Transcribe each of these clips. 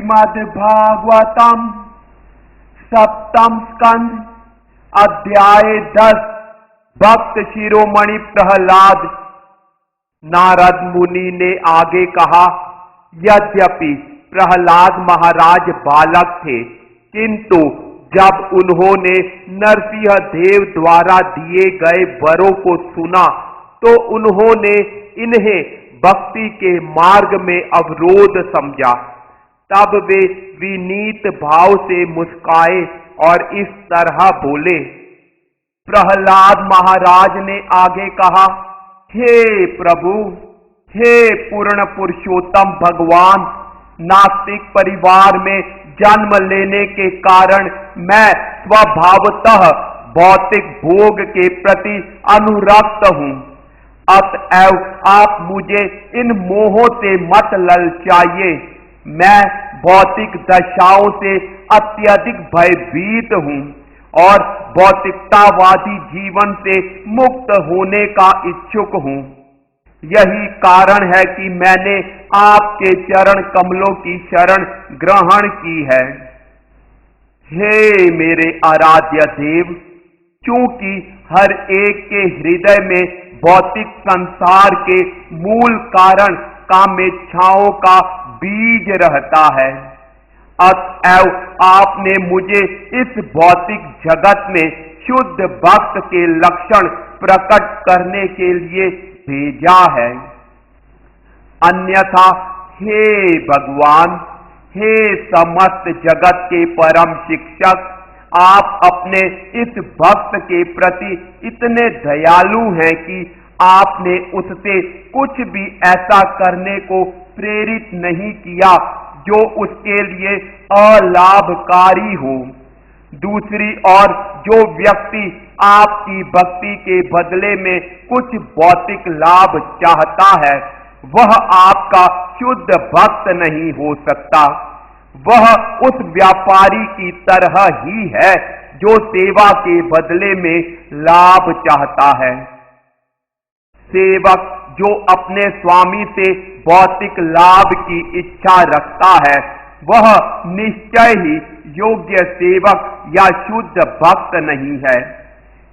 श्रीमद्भागवतम सप्तम स्कंद अध्याय 10। भक्त शिरोमणि प्रहलाद। नारद मुनि ने आगे कहा, यद्यपि प्रहलाद महाराज बालक थे, किंतु जब उन्होंने नरसिंह देव द्वारा दिए गए वरों को सुना तो उन्होंने इन्हें भक्ति के मार्ग में अवरोध समझा। तब वे विनीत भाव से मुस्काए और इस तरह बोले। प्रहलाद महाराज ने आगे कहा, हे प्रभु, हे पूर्ण पुरुषोत्तम भगवान, नास्तिक परिवार में जन्म लेने के कारण मैं स्वभावतः भौतिक भोग के प्रति अनुरक्त हूँ। अतएव आप मुझे इन मोहों से मत ललचाइए। मैं भौतिक दशाओं से अत्यधिक भयभीत हूँ और भौतिकतावादी जीवन से मुक्त होने का इच्छुक हूँ। यही कारण है कि मैंने आपके चरण कमलों की शरण ग्रहण की है। हे मेरे आराध्य देव, चूंकि हर एक के हृदय में भौतिक संसार के मूल कारण कामेच्छाओं का बीज रहता है, अतएव आपने मुझे इस भौतिक जगत में शुद्ध भक्त के लक्षण प्रकट करने के लिए भेजा है। अन्यथा हे भगवान, हे समस्त जगत के परम शिक्षक, आप अपने इस भक्त के प्रति इतने दयालु हैं कि आपने उससे कुछ भी ऐसा करने को प्रेरित नहीं किया जो उसके लिए अलाभकारी हो। दूसरी ओर जो व्यक्ति आपकी भक्ति के बदले में कुछ भौतिक लाभ चाहता है, वह आपका शुद्ध भक्त नहीं हो सकता। वह उस व्यापारी की तरह ही है जो सेवा के बदले में लाभ चाहता है। सेवक जो अपने स्वामी से भौतिक लाभ की इच्छा रखता है, वह निश्चय ही योग्य सेवक या शुद्ध भक्त नहीं है।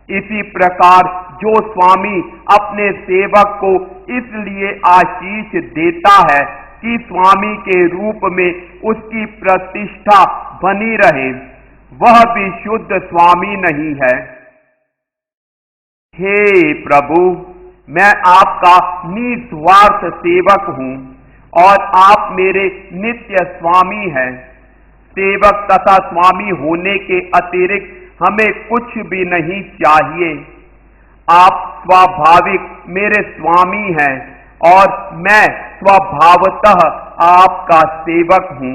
इसी प्रकार जो स्वामी अपने सेवक को इसलिए आशीष देता है कि स्वामी के रूप में उसकी प्रतिष्ठा बनी रहे, वह भी शुद्ध स्वामी नहीं है। हे प्रभु, मैं आपका निस्वार्थ सेवक हूँ और आप मेरे नित्य स्वामी हैं। सेवक तथा स्वामी होने के अतिरिक्त हमें कुछ भी नहीं चाहिए। आप स्वाभाविक मेरे स्वामी हैं और मैं स्वभावतः आपका सेवक हूँ।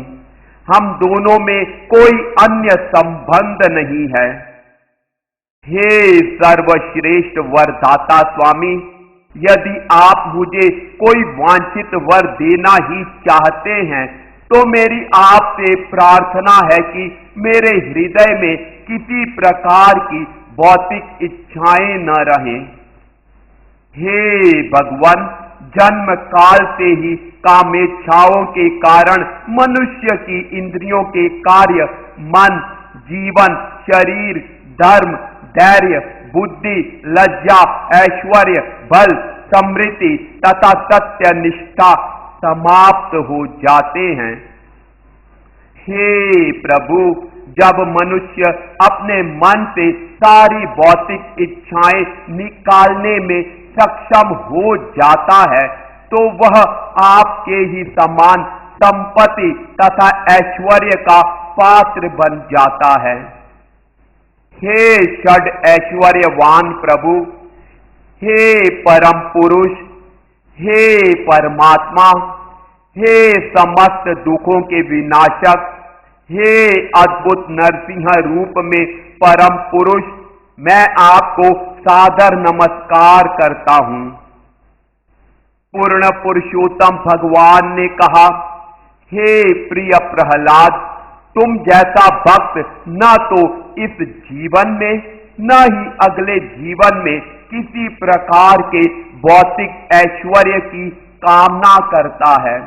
हम दोनों में कोई अन्य संबंध नहीं है। हे सर्वश्रेष्ठ वरदाता स्वामी, यदि आप मुझे कोई वांछित वर देना ही चाहते हैं तो मेरी आपसे प्रार्थना है कि मेरे हृदय में किसी प्रकार की भौतिक इच्छाएं न रहें। हे भगवान, जन्म काल से ही कामेच्छाओं के कारण मनुष्य की इंद्रियों के कार्य मन, जीवन, शरीर, धर्म, धैर्य, बुद्धि, लज्जा, ऐश्वर्य, बल, समृद्धि तथा सत्य निष्ठा समाप्त हो जाते हैं। हे प्रभु, जब मनुष्य अपने मन से सारी भौतिक इच्छाएं निकालने में सक्षम हो जाता है तो वह आपके ही समान संपत्ति तथा ऐश्वर्य का पात्र बन जाता है। हे षड ऐश्वर्यवान प्रभु, हे परम पुरुष, हे परमात्मा, हे समस्त दुखों के विनाशक, हे अद्भुत नरसिंह रूप में परम पुरुष, मैं आपको सादर नमस्कार करता हूं। पूर्ण पुरुषोत्तम भगवान ने कहा, हे प्रिय प्रहलाद, तुम जैसा भक्त न तो इस जीवन में न ही अगले जीवन में किसी प्रकार के भौतिक ऐश्वर्य की कामना करता है,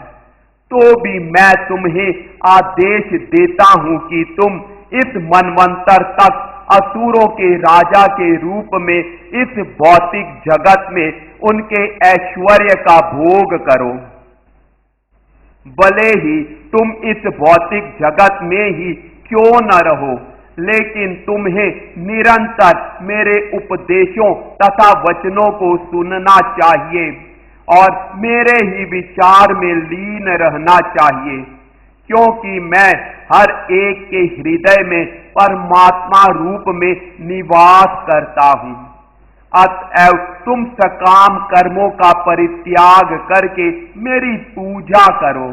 तो भी मैं तुम्हें आदेश देता हूं कि तुम इस मनवंतर तक असुरों के राजा के रूप में इस भौतिक जगत में उनके ऐश्वर्य का भोग करो। भले ही तुम इस भौतिक जगत में ही क्यों न रहो, लेकिन तुम्हें निरंतर मेरे उपदेशों तथा वचनों को सुनना चाहिए और मेरे ही विचार में लीन रहना चाहिए, क्योंकि मैं हर एक के हृदय में परमात्मा रूप में निवास करता हूं। अतएव तुम सकाम कर्मों का परित्याग करके मेरी पूजा करो।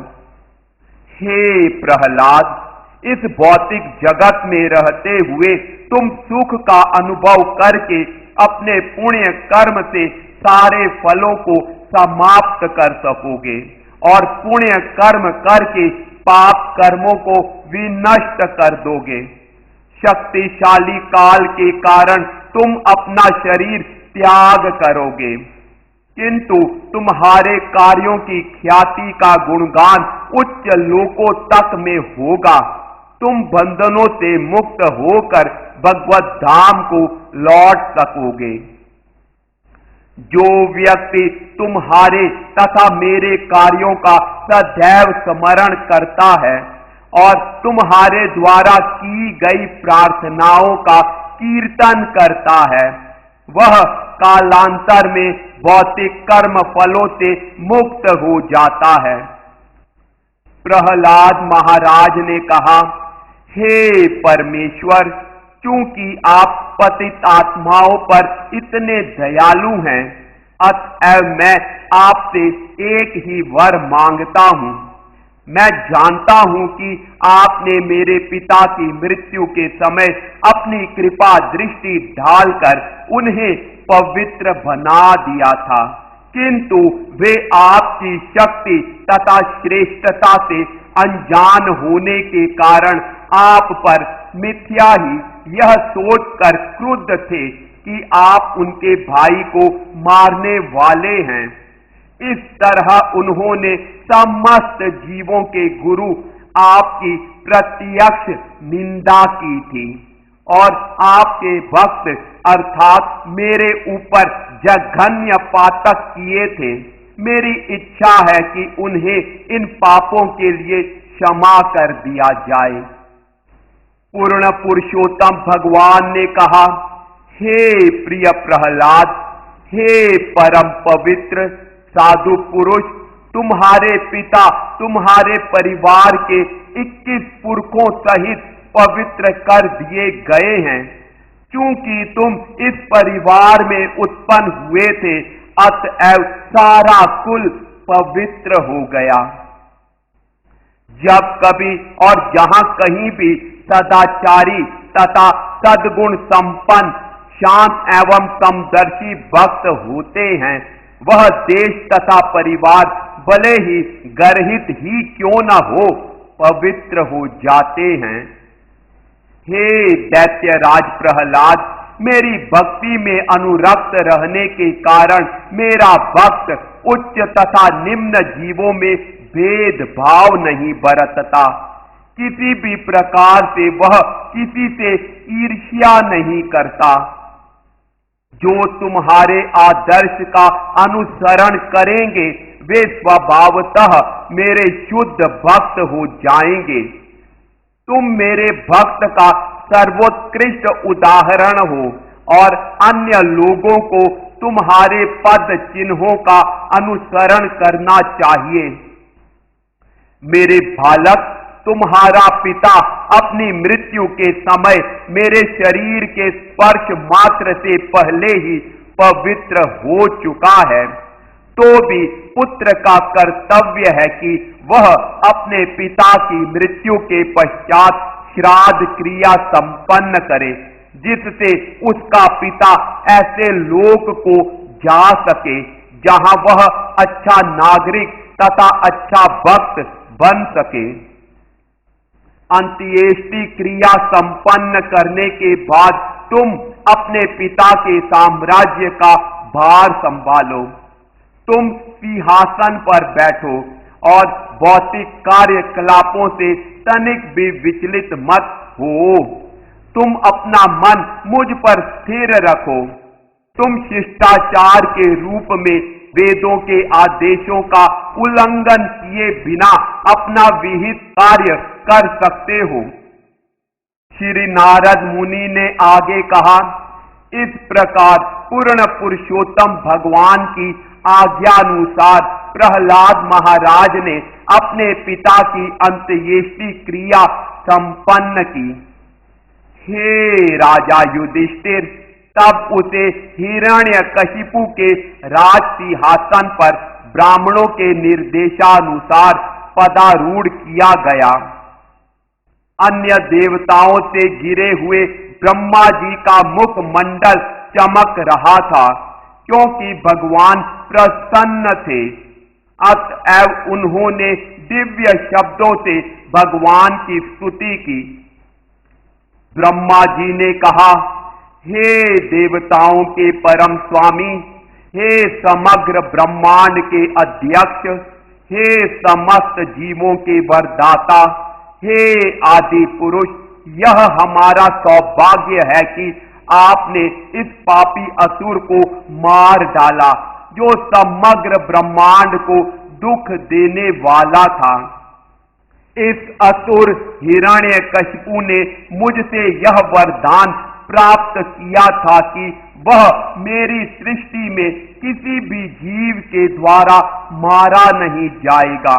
हे प्रहलाद, इस भौतिक जगत में रहते हुए तुम सुख का अनुभव करके अपने पुण्य कर्म से सारे फलों को समाप्त कर सकोगे और पुण्य कर्म करके पाप कर्मों को विनष्ट कर दोगे। शक्तिशाली काल के कारण तुम अपना शरीर त्याग करोगे, किंतु तुम्हारे कार्यों की ख्याति का गुणगान उच्च लोकों तक में होगा। तुम बंधनों से मुक्त होकर भगवत धाम को लौट सकोगे। जो व्यक्ति तुम्हारे तथा मेरे कार्यों का सदैव स्मरण करता है और तुम्हारे द्वारा की गई प्रार्थनाओं का कीर्तन करता है, वह कालांतर में भौतिक कर्म फलों से मुक्त हो जाता है। प्रहलाद महाराज ने कहा, हे परमेश्वर, चूंकि आप पतित आत्माओं पर इतने दयालु हैं, अतएव मैं आपसे एक ही वर मांगता हूं। मैं जानता हूं कि आपने मेरे पिता की मृत्यु के समय अपनी कृपा दृष्टि ढालकर उन्हें पवित्र बना दिया था, किंतु वे आपकी शक्ति तथा श्रेष्ठता से अनजान होने के कारण आप पर मिथ्या ही यह सोचकर क्रुद्ध थे कि आप उनके भाई को मारने वाले हैं। इस तरह उन्होंने समस्त जीवों के गुरु आपकी प्रत्यक्ष निंदा की थी और आपके भक्त अर्थात मेरे ऊपर जघन्य पातक किए थे। मेरी इच्छा है कि उन्हें इन पापों के लिए क्षमा कर दिया जाए। पूर्ण पुरुषोत्तम भगवान ने कहा, हे प्रिय प्रहलाद, हे परम पवित्र साधु पुरुष, तुम्हारे पिता तुम्हारे परिवार के 21 पुरखों सहित पवित्र कर दिए गए हैं। चूंकि तुम इस परिवार में उत्पन्न हुए थे, अतएव सारा कुल पवित्र हो गया। जब कभी और जहां कहीं भी सदाचारी तथा सद्गुण संपन्न शांत एवं समदर्शी भक्त होते हैं, वह देश तथा परिवार भले ही गर्हित ही क्यों न हो, पवित्र हो जाते हैं। हे दैत्यराज प्रहलाद, मेरी भक्ति में अनुरक्त रहने के कारण मेरा भक्त उच्च तथा निम्न जीवों में भेदभाव नहीं बरतता। किसी भी प्रकार से वह किसी से ईर्ष्या नहीं करता। जो तुम्हारे आदर्श का अनुसरण करेंगे, वे स्वभावतः मेरे शुद्ध भक्त हो जाएंगे। तुम मेरे भक्त का सर्वोत्कृष्ट उदाहरण हो और अन्य लोगों को तुम्हारे पद चिन्हों का अनुसरण करना चाहिए। मेरे बालक, तुम्हारा पिता अपनी मृत्यु के समय मेरे शरीर के स्पर्श मात्र से पहले ही पवित्र हो चुका है। तो भी पुत्र का कर्तव्य है कि वह अपने पिता की मृत्यु के पश्चात श्राद्ध क्रिया संपन्न करे, जिससे उसका पिता ऐसे लोक को जा सके जहां वह अच्छा नागरिक तथा अच्छा भक्त बन सके। अंत्येष्टि क्रिया संपन्न करने के बाद तुम अपने पिता के साम्राज्य का भार संभालो। तुम सिंहासन पर बैठो और भौतिक कार्यकलापों से तनिक भी विचलित मत हो। तुम अपना मन मुझ पर स्थिर रखो। तुम शिष्टाचार के रूप में वेदों के आदेशों का उल्लंघन किए बिना अपना विहित कार्य कर सकते हो। श्री नारद मुनि ने आगे कहा, इस प्रकार पूर्ण पुरुषोत्तम भगवान की आज्ञानुसार प्रहलाद महाराज ने अपने पिता की अंत्येष्टि क्रिया संपन्न की। हे राजा युधिष्ठिर, तब उसे हिरण्यकशिपु के राज सिंहासन पर ब्राह्मणों के निर्देशानुसार पदारूढ़ किया गया। अन्य देवताओं से घिरे हुए ब्रह्मा जी का मुखमंडल चमक रहा था, क्योंकि भगवान प्रसन्न थे। अतएव उन्होंने दिव्य शब्दों से भगवान की स्तुति की। ब्रह्मा जी ने कहा, हे देवताओं के परम स्वामी, हे समग्र ब्रह्मांड के अध्यक्ष, हे समस्त जीवों के वरदाता, हे आदि पुरुष, यह हमारा सौभाग्य है कि आपने इस पापी असुर को मार डाला, जो समग्र ब्रह्मांड को दुख देने वाला था। इस असुर हिरण्यकशिपु ने मुझसे यह वरदान प्राप्त किया था कि वह मेरी सृष्टि में किसी भी जीव के द्वारा मारा नहीं जाएगा।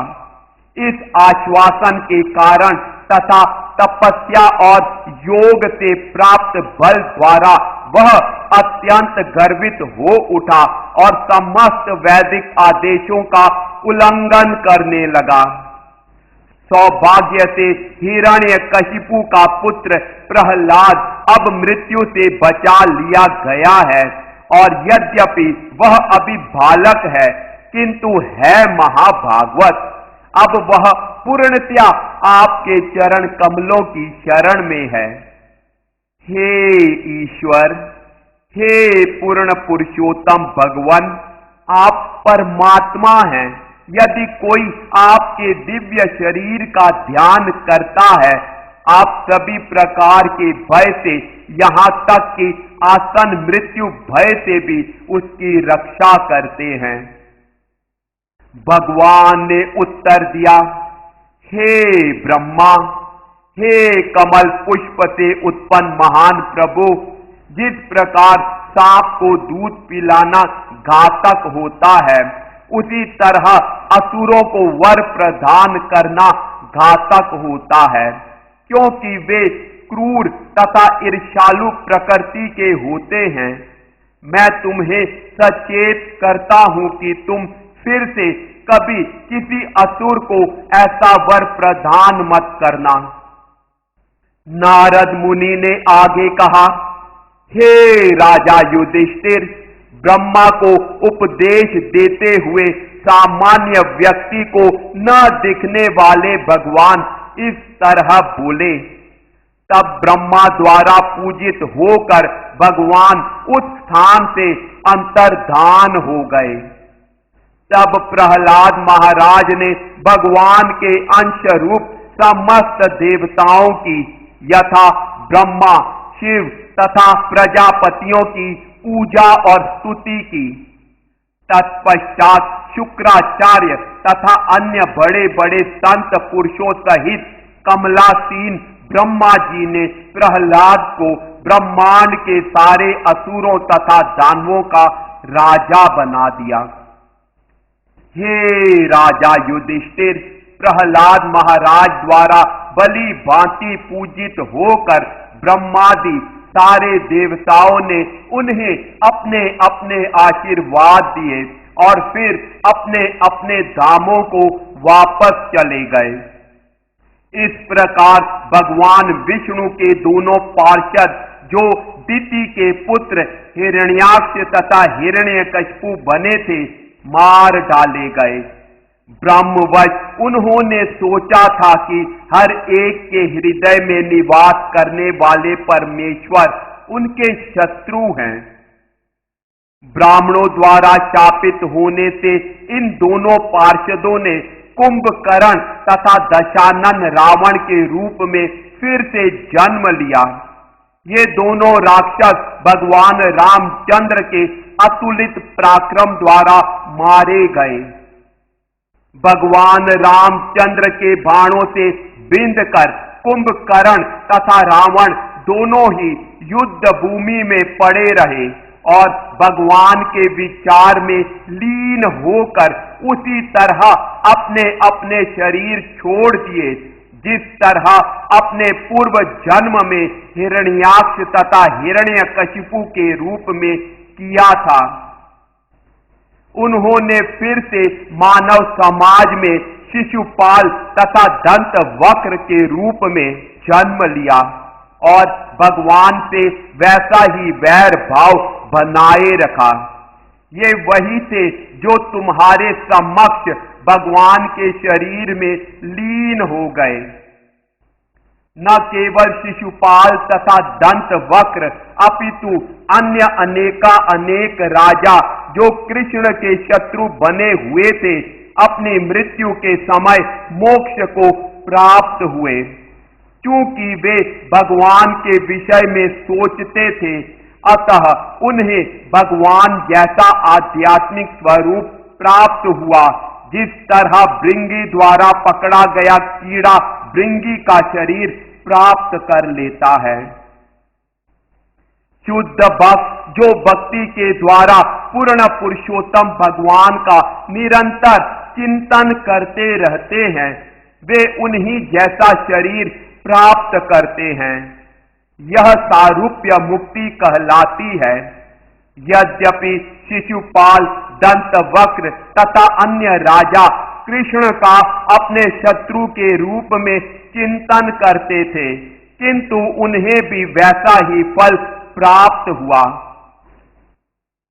इस आश्वासन के कारण तथा तपस्या और योग से प्राप्त बल द्वारा वह अत्यंत गर्वित हो उठा और समस्त वैदिक आदेशों का उल्लंघन करने लगा। सौभाग्य से हिरण्यकशिपु का पुत्र प्रहलाद अब मृत्यु से बचा लिया गया है, और यद्यपि वह अभी बालक है, किंतु है महाभागवत। अब वह पूर्णतया आपके चरण कमलों की शरण में है। हे ईश्वर, हे पूर्ण पुरुषोत्तम भगवान, आप परमात्मा हैं। यदि कोई आपके दिव्य शरीर का ध्यान करता है, आप सभी प्रकार के भय से, यहां तक कि आसन मृत्यु भय से भी उसकी रक्षा करते हैं। भगवान ने उत्तर दिया, हे ब्रह्मा, हे कमल पुष्प से उत्पन्न महान प्रभु, जिस प्रकार सांप को दूध पिलाना घातक होता है, उसी तरह असुरों को वर प्रदान करना घातक होता है, क्योंकि वे क्रूर तथा ईर्ष्यालु प्रकृति के होते हैं। मैं तुम्हें सचेत करता हूं कि तुम फिर से कभी किसी असुर को ऐसा वर प्रदान मत करना। नारद मुनि ने आगे कहा, हे राजा युधिष्ठिर, ब्रह्मा को उपदेश देते हुए सामान्य व्यक्ति को न दिखने वाले भगवान इस तरह बोले। तब ब्रह्मा द्वारा पूजित होकर भगवान उस स्थान से अंतर्धान हो गए। तब प्रहलाद महाराज ने भगवान के अंश रूप समस्त देवताओं की, यथा ब्रह्मा, शिव तथा प्रजापतियों की पूजा और स्तुति की। तत्पश्चात शुक्राचार्य तथा अन्य बड़े बड़े संत पुरुषों सहित कमलासीन ब्रह्मा जी ने प्रहलाद को ब्रह्मांड के सारे असुरों तथा दानवों का राजा बना दिया। हे राजा युधिष्ठिर, प्रहलाद महाराज द्वारा बलि भांति पूजित होकर ब्रह्मादि सारे देवताओं ने उन्हें अपने अपने आशीर्वाद दिए और फिर अपने अपने धामों को वापस चले गए। इस प्रकार भगवान विष्णु के दोनों पार्षद जो दिति के पुत्र हिरण्याक्ष तथा हिरण्यकशिपु बने थे, मार डाले गए। ब्रह्मवश उन्होंने सोचा था कि हर एक के हृदय में निवास करने वाले परमेश्वर उनके शत्रु हैं। ब्राह्मणों द्वारा शापित होने से इन दोनों पार्षदों ने कुंभकर्ण तथा दशानन रावण के रूप में फिर से जन्म लिया। ये दोनों राक्षस भगवान रामचंद्र के अतुलित पराक्रम द्वारा मारे गए। भगवान रामचंद्र के बाणों से बिंधकर कुंभकर्ण तथा रावण दोनों ही युद्ध भूमि में पड़े रहे और भगवान के विचार में लीन होकर उसी तरह अपने अपने शरीर छोड़ दिए जिस तरह अपने पूर्व जन्म में हिरण्याक्ष तथा हिरण्यकशिपु के रूप में किया था। उन्होंने फिर से मानव समाज में शिशुपाल तथा दंत वक्र के रूप में जन्म लिया और भगवान से वैसा ही वैर भाव बनाए रखा। ये वही थे जो तुम्हारे समक्ष भगवान के शरीर में लीन हो गए। न केवल शिशुपाल तथा दंत वक्र अपितु अन्य अनेक राजा जो कृष्ण के शत्रु बने हुए थे, अपनी मृत्यु के समय मोक्ष को प्राप्त हुए। क्योंकि वे भगवान के विषय में सोचते थे, अतः उन्हें भगवान जैसा आध्यात्मिक स्वरूप प्राप्त हुआ। जिस तरह भृंगी द्वारा पकड़ा गया कीड़ा भृंगी का शरीर प्राप्त कर लेता है। शुद्ध भक्त जो भक्ति के द्वारा पूर्ण पुरुषोत्तम भगवान का निरंतर चिंतन करते रहते हैं, वे उन्हीं जैसा शरीर प्राप्त करते हैं। यह सारूप्य मुक्ति कहलाती है। यद्यपि शिशुपाल, दंत वक्र तथा अन्य राजा कृष्ण का अपने शत्रु के रूप में चिंतन करते थे, किंतु उन्हें भी वैसा ही फल प्राप्त हुआ।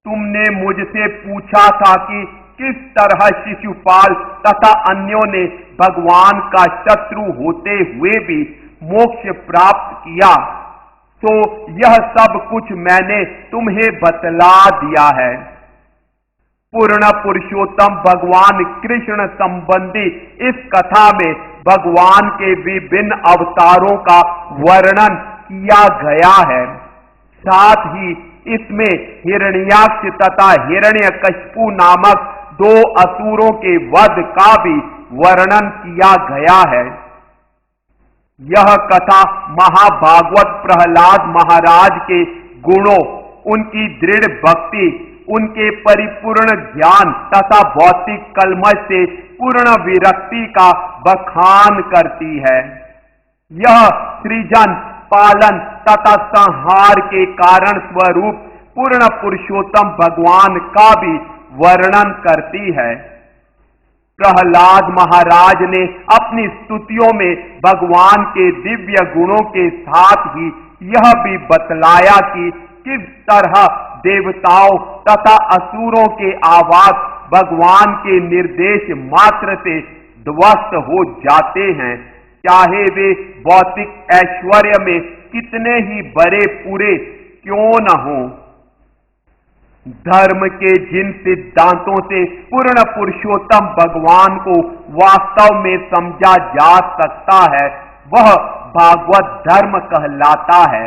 तुमने मुझसे पूछा था कि किस तरह शिशुपाल तथा अन्यों ने भगवान का शत्रु होते हुए भी मोक्ष प्राप्त किया, तो यह सब कुछ मैंने तुम्हें बतला दिया है। पूर्ण पुरुषोत्तम भगवान कृष्ण संबंधी इस कथा में भगवान के विभिन्न अवतारों का वर्णन किया गया है। साथ ही इसमें हिरण्याक्ष तथा हिरण्यकशिपु नामक दो असुरों के वध का भी वर्णन किया गया है। यह कथा महाभागवत प्रहलाद महाराज के गुणों, उनकी दृढ़ भक्ति, उनके परिपूर्ण ज्ञान तथा भौतिक कलमश से पूर्ण विरक्ति का बखान करती है। यह सृजन, पालन तथा संहार के कारण स्वरूप पूर्ण पुरुषोत्तम भगवान का भी वर्णन करती है। प्रहलाद महाराज ने अपनी स्तुतियों में भगवान के दिव्य गुणों के साथ ही यह भी बतलाया कि किस तरह देवताओं तथा असुरों के आवास भगवान के निर्देश मात्र से ध्वस्त हो जाते हैं, चाहे वे भौतिक ऐश्वर्य में कितने ही बड़े पूरे क्यों न हों। धर्म के जिन सिद्धांतों से पूर्ण पुरुषोत्तम भगवान को वास्तव में समझा जा सकता है, वह भागवत धर्म कहलाता है।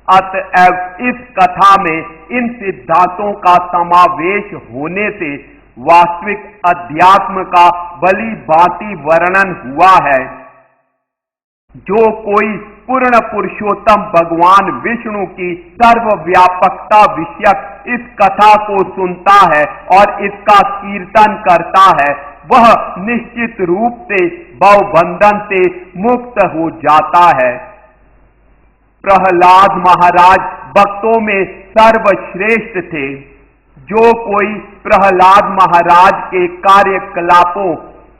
अतएव इस कथा में इन सिद्धांतों का समावेश होने से वास्तविक अध्यात्म का भली भांति वर्णन हुआ है। जो कोई पूर्ण पुरुषोत्तम भगवान विष्णु की सर्वव्यापकता विषयक इस कथा को सुनता है और इसका कीर्तन करता है, वह निश्चित रूप से भवबंधन से मुक्त हो जाता है। प्रहलाद महाराज भक्तों में सर्वश्रेष्ठ थे। जो कोई प्रहलाद महाराज के कार्यकलापों,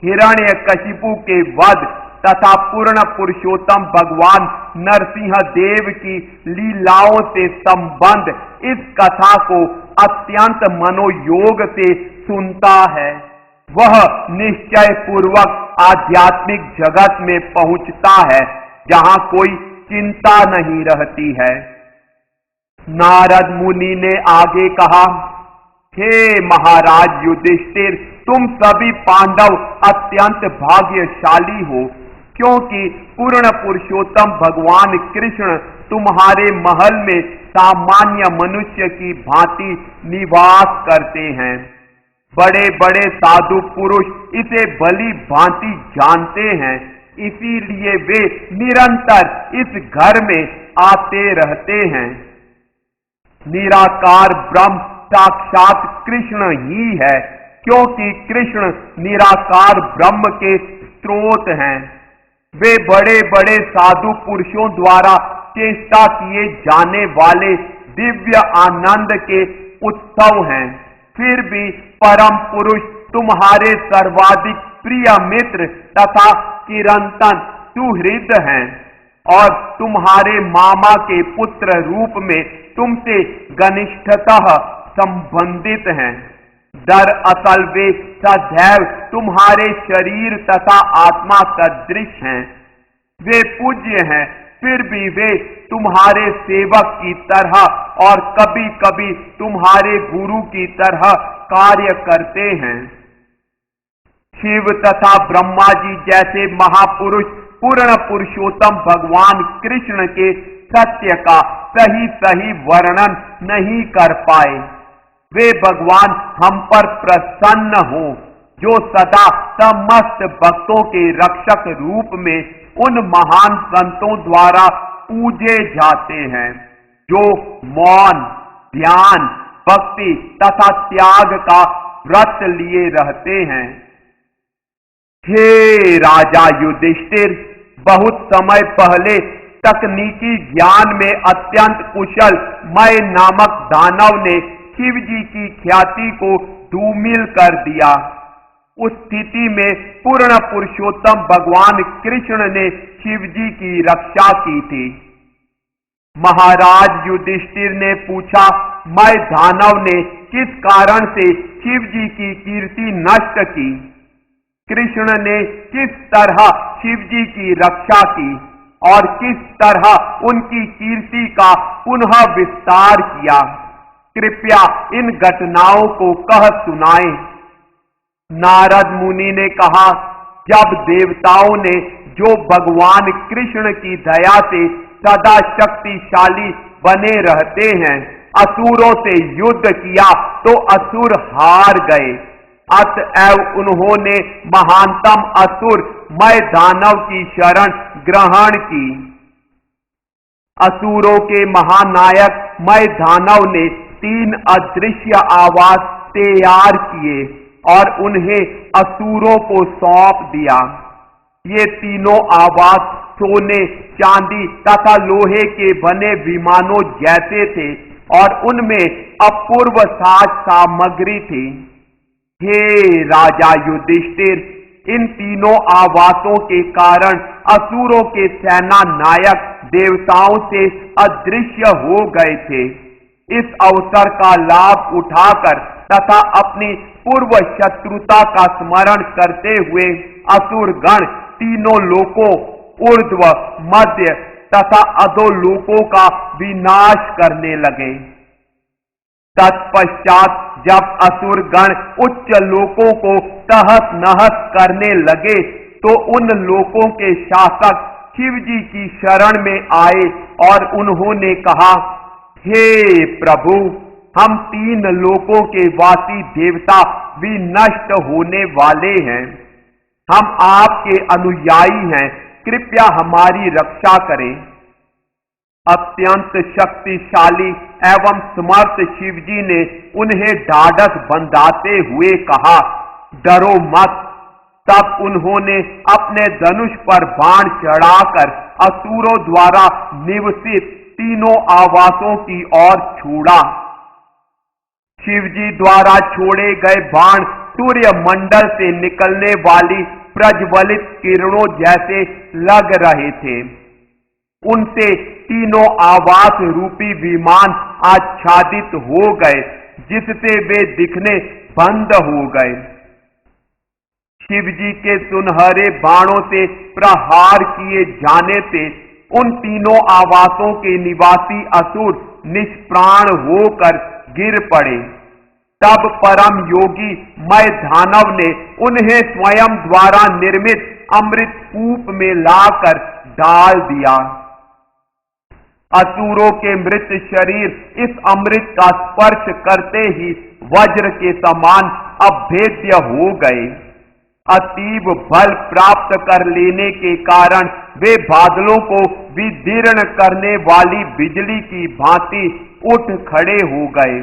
हिरण्यकशिपु के वध तथा पूर्ण पुरुषोत्तम भगवान नरसिंह देव की लीलाओं से संबंध इस कथा को अत्यंत मनोयोग से सुनता है, वह निश्चय पूर्वक आध्यात्मिक जगत में पहुंचता है जहां कोई चिंता नहीं रहती है। नारद मुनि ने आगे कहा, हे महाराज युधिष्ठिर, तुम सभी पांडव अत्यंत भाग्यशाली हो, क्योंकि पूर्ण पुरुषोत्तम भगवान कृष्ण तुम्हारे महल में सामान्य मनुष्य की भांति निवास करते हैं। बड़े बड़े साधु पुरुष इसे भली भांति जानते हैं, इसीलिए वे निरंतर इस घर में आते रहते हैं। निराकार ब्रह्म साक्षात कृष्ण ही है, क्योंकि कृष्ण निराकार ब्रह्म के स्रोत हैं। वे बड़े बड़े साधु पुरुषों द्वारा चेष्टा किए जाने वाले दिव्य आनंद के उत्सव हैं। फिर भी परम पुरुष तुम्हारे सर्वाधिक प्रिय मित्र तथा चिरंतन सुहृद हैं और तुम्हारे मामा के पुत्र रूप में तुमसे घनिष्ठतः संबंधित हैं। दरअसल वे सदैव तुम्हारे शरीर तथा आत्मा सदृश हैं। वे पूज्य हैं, फिर भी वे तुम्हारे सेवक की तरह और कभी कभी तुम्हारे गुरु की तरह कार्य करते हैं। शिव तथा ब्रह्मा जी जैसे महापुरुष पूर्ण पुरुषोत्तम भगवान कृष्ण के सत्य का सही सही वर्णन नहीं कर पाए। वे भगवान हम पर प्रसन्न हो, जो सदा समस्त भक्तों के रक्षक रूप में उन महान संतों द्वारा पूजे जाते हैं, जो मौन, ध्यान, भक्ति तथा त्याग का व्रत लिए रहते हैं। हे राजा युधिष्ठिर, बहुत समय पहले तकनीकी ज्ञान में अत्यंत कुशल मय नामक दानव ने शिव जी की ख्याति को धूमिल कर दिया। उस स्थिति में पूर्ण पुरुषोत्तम भगवान कृष्ण ने शिव जी की रक्षा की थी। महाराज युधिष्ठिर ने पूछा, मैं दानव ने किस कारण से शिव जी की कीर्ति नष्ट की? कृष्ण ने किस तरह शिव जी की रक्षा की और किस तरह उनकी कीर्ति का पुनः विस्तार किया? कृपया इन घटनाओं को कह सुनाएं। नारद मुनि ने कहा, जब देवताओं ने, जो भगवान कृष्ण की दया से सदा शक्तिशाली बने रहते हैं, असुरों से युद्ध किया तो असुर हार गए। अतएव उन्होंने महानतम असुर मय दानव की शरण ग्रहण की। असुरों के महानायक मय दानव ने 3 अदृश्य आवास तैयार किए और उन्हें असुरों को सौंप दिया। ये तीनों आवास सोने, चांदी तथा लोहे के बने विमानों जैसे थे और उनमें अपूर्व साज सामग्री थी। हे राजा युधिष्ठिर, इन तीनों आवासों के कारण असुरों के सेना नायक देवताओं से अदृश्य हो गए थे। इस अवसर का लाभ उठाकर तथा अपनी पूर्व शत्रुता का स्मरण करते हुए असुर गण तीनों लोकों, ऊर्ध्व, मध्य तथा अधोलोकों का विनाश करने लगे। तत्पश्चात जब असुर गण उच्च लोकों को तहस नहस करने लगे तो उन लोकों के शासक शिव जी की शरण में आए और उन्होंने कहा, हे प्रभु, हम 3 लोकों के वासी देवता भी नष्ट होने वाले हैं। हम आपके अनुयायी हैं, कृपया हमारी रक्षा करें। अत्यंत शक्तिशाली एवं समर्थ शिवजी ने उन्हें ढाढ़स बंधाते हुए कहा, डरो मत। तब उन्होंने अपने धनुष पर बाण चढ़ाकर असुरों द्वारा निवसित तीनों आवासों की ओर छोड़ा। शिव जी द्वारा छोड़े गए बाण सूर्य मंडल से निकलने वाली प्रज्वलित किरणों जैसे लग रहे थे। उनसे तीनों आवास रूपी विमान आच्छादित हो गए, जिससे वे दिखने बंद हो गए। शिव जी के सुनहरे बाणों से प्रहार किए जाने से उन तीनों आवासों के निवासी असुर निष्प्राण होकर गिर पड़े। तब परम योगी मय दानव ने उन्हें स्वयं द्वारा निर्मित अमृत कूप में लाकर डाल दिया। असुरों के मृत शरीर इस अमृत का स्पर्श करते ही वज्र के समान अभेद्य हो गए। अतीब बल प्राप्त कर लेने के कारण वे बादलों को विदीर्ण करने वाली बिजली की भांति उठ खड़े हो गए।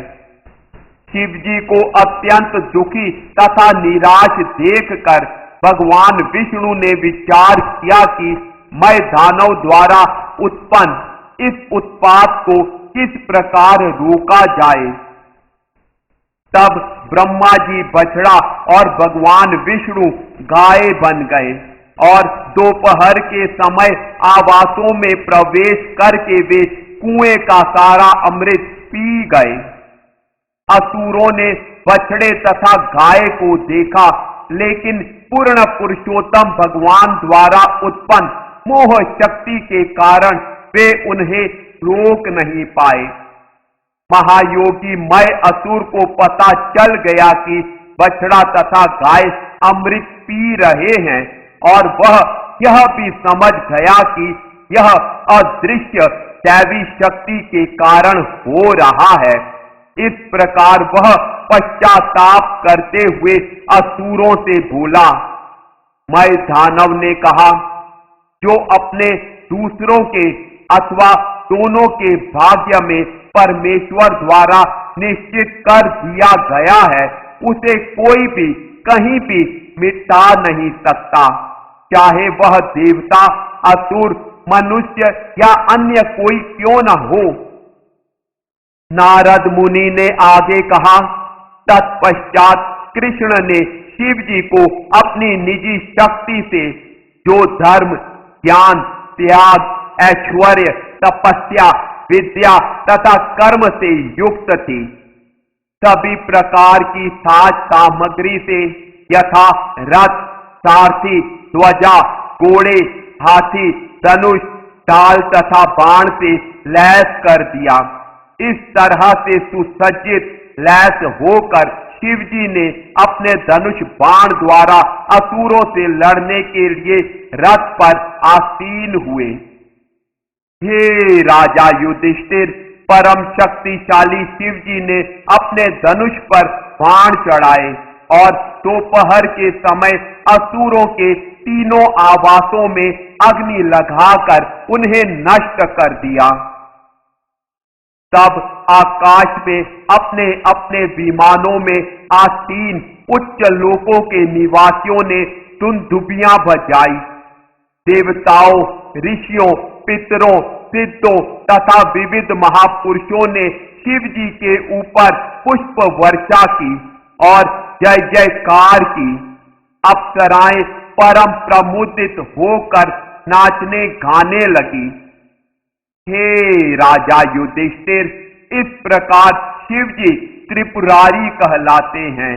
शिव जी को अत्यंत दुखी तथा निराश देखकर भगवान विष्णु ने विचार किया कि मैं दानव द्वारा उत्पन्न इस उत्पात को किस प्रकार रोका जाए। तब ब्रह्मा जी बछड़ा और भगवान विष्णु गाय बन गए और दोपहर के समय आवासों में प्रवेश करके वे कुएं का सारा अमृत पी गए। असुरों ने बछड़े तथा गाय को देखा, लेकिन पूर्ण पुरुषोत्तम भगवान द्वारा उत्पन्न मोह शक्ति के कारण वे उन्हें रोक नहीं पाए। महायोगी मय असुर को पता चल गया कि बछड़ा तथा गाय अमृत पी रहे हैं और वह यह भी समझ गया कि यह अदृश्य दैवी शक्ति के कारण हो रहा है। इस प्रकार वह पश्चाताप करते हुए असुरों से बोला। मय दानव ने कहा, जो अपने दूसरों के अथवा दोनों के भाग्य में परमेश्वर द्वारा निश्चित कर दिया गया है, उसे कोई भी कहीं भी मिटा नहीं सकता, चाहे वह देवता, असुर, मनुष्य या अन्य कोई क्यों न हो। नारद मुनि ने आगे कहा, तत्पश्चात कृष्ण ने शिव जी को अपनी निजी शक्ति से जो धर्म, ज्ञान, त्याग, ऐश्वर्य, तपस्या, विद्या तथा कर्म से युक्त थी, सभी प्रकार की साज सामग्री से यथा रथ, सारथी, ध्वजा, घोड़े, हाथी, धनुष, ढाल तथा बाण से लैस कर दिया। इस तरह से सुसज्जित लैस होकर शिव जी ने अपने धनुष बाण द्वारा असुरों से लड़ने के लिए रथ पर आसीन हुए। हे राजा युधिष्ठिर, परम शक्तिशाली शिव जी ने अपने धनुष पर बाण चढ़ाए और दोपहर के समय असुरों के तीनों आवासों में अग्नि लगाकर उन्हें नष्ट कर दिया। तब आकाश में अपने अपने विमानों में आसीन उच्च लोकों के निवासियों ने दुंदुभियां बजाई। देवताओं, ऋषियों, पितरों, सिद्धों तथा विविध महापुरुषों ने शिव जी के ऊपर पुष्प वर्षा की और जय जयकार की। अप्सराएं परम प्रमुदित होकर नाचने गाने लगी। हे राजा युधिष्ठिर, इस प्रकार शिव जी त्रिपुरारी कहलाते हैं,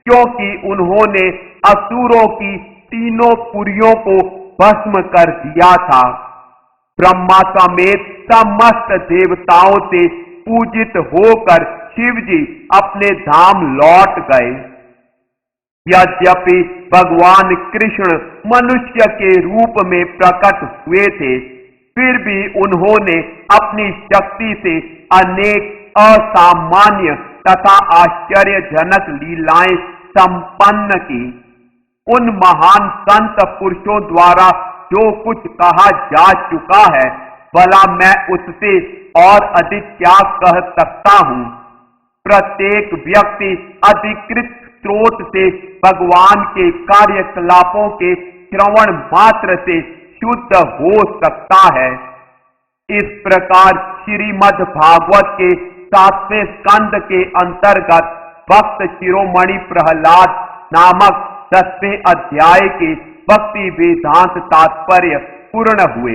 क्योंकि उन्होंने असुरों की तीनों पुरियों को भस्म कर दिया था। ब्रह्मा समेत समस्त देवताओं से पूजित होकर शिव जी अपने धाम लौट गए। यद्यपि भगवान कृष्ण मनुष्य के रूप में प्रकट हुए थे, फिर भी उन्होंने अपनी शक्ति से अनेक असामान्य तथा आश्चर्यजनक लीलाएं संपन्न की। उन महान संत पुरुषों द्वारा जो कुछ कहा जा चुका है, भला मैं उससे और अधिक क्या कह सकता हूं। प्रत्येक व्यक्ति अधिकृत स्रोत से भगवान के कार्यकलापों के श्रवण मात्र से शुद्ध हो सकता है। इस प्रकार श्रीमद् भागवत के 7वें स्कंद के अंतर्गत भक्त शिरोमणि प्रहलाद नामक 10वें अध्याय के भक्ति वेदांत तात्पर्य पूर्ण हुए।